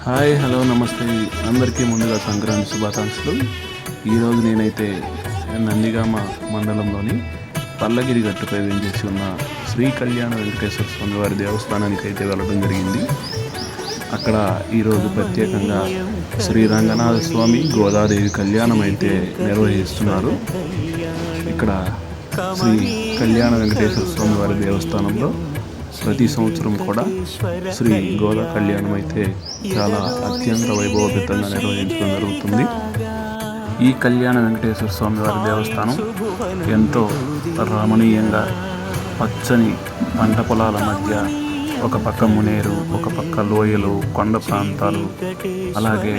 Hi hello నమస్తే అందరికీ ముందుగా సంక్రాంతి శుభాకాంక్షలు. ఈరోజు నేనైతే నందిగామ మండలంలోని పల్లగిరి గట్టుపై వెంచేసి ఉన్న శ్రీ కళ్యాణ వెంకటేశ్వర స్వామి వారి దేవస్థానానికి అయితే వెళ్ళడం జరిగింది. అక్కడ ఈరోజు ప్రత్యేకంగా శ్రీ రంగనాథ స్వామి గోదాదేవి కళ్యాణం అయితే నిర్వహిస్తున్నారు. ఇక్కడ శ్రీ కళ్యాణ వెంకటేశ్వర స్వామి వారి దేవస్థానంలో ప్రతి సంవత్సరం కూడా శ్రీ గోదా కళ్యాణం అయితే చాలా అత్యంత వైభవపేతంగా నిర్వహించడం జరుగుతుంది. ఈ కళ్యాణ వెంకటేశ్వర స్వామి వారి దేవస్థానం ఎంతో రమణీయంగా పచ్చని పంట పొలాల మధ్య ఒక పక్క మునేరు, ఒక పక్క లోయలు, కొండ ప్రాంతాలు, అలాగే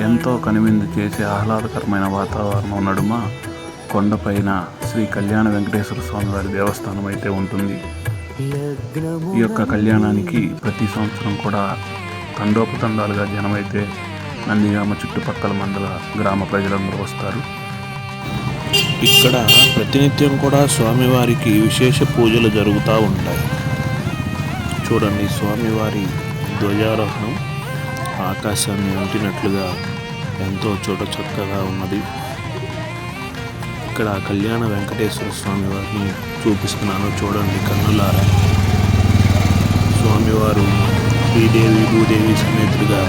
ఎంతో కనువిందు చేసే ఆహ్లాదకరమైన వాతావరణం నడుమ కొండపైన శ్రీ కళ్యాణ వెంకటేశ్వర స్వామి వారి దేవస్థానం అయితే ఉంటుంది. ఈ యొక్క కళ్యాణానికి ప్రతి సంవత్సరం కూడా తండోపతండాలుగా జనమైతే నందిగామ చుట్టుపక్కల మండల గ్రామ ప్రజలందరూ వస్తారు. ఇక్కడ ప్రతినిత్యం కూడా స్వామివారికి విశేష పూజలు జరుగుతూ ఉంటాయి. చూడండి, స్వామివారి ధ్వజారోహణం ఆకాశాన్ని అంటినట్లుగా ఎంతో చక్కగా ఉన్నది. ఇక్కడ కళ్యాణ వెంకటేశ్వర స్వామి వారిని చూపిస్తున్నాను, చూడండి కన్నులారా. స్వామివారు శ్రీదేవి భూదేవి సమేతుడుగా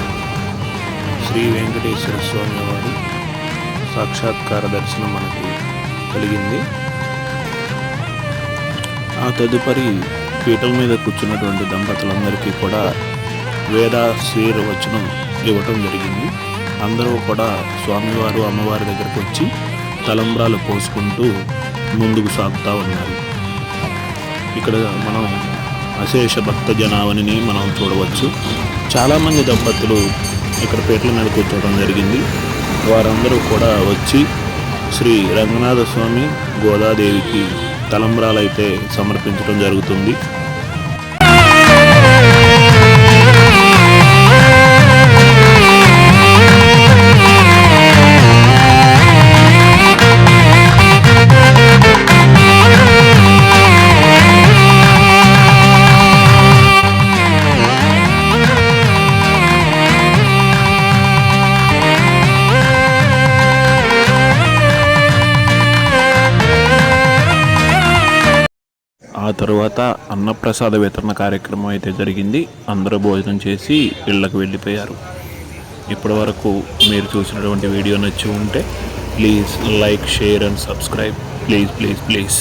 శ్రీ వెంకటేశ్వర స్వామి వారు సాక్షాత్కార దర్శనం మనకి కలిగింది. ఆ తదుపరి పీటల మీద కూర్చున్నటువంటి దంపతులందరికీ కూడా వేదాశీర్వచనం ఇవ్వటం జరిగింది. అందరూ కూడా స్వామివారు అమ్మవారి దగ్గరకు వచ్చి తలంబ్రాలు పోసుకుంటూ ముందుకు సాగుతూ ఉన్నారు. ఇక్కడ మనం అశేష భక్త జనావళిని మనం చూడవచ్చు. చాలామంది దంపతులు ఇక్కడ పీటల మీద కూర్చోవడం జరిగింది. వారందరూ కూడా వచ్చి శ్రీ రంగనాథ స్వామి గోదాదేవికి తలంబ్రాలు అయితే సమర్పించడం జరుగుతుంది. ఆ తరువాత అన్నప్రసాద వితరణ కార్యక్రమం అయితే జరిగింది. అందరూ భోజనం చేసి ఇళ్ళకు వెళ్ళిపోయారు. ఇప్పటి వరకు మీరు చూసినటువంటి వీడియో నచ్చి ఉంటే please like, share and subscribe. Please.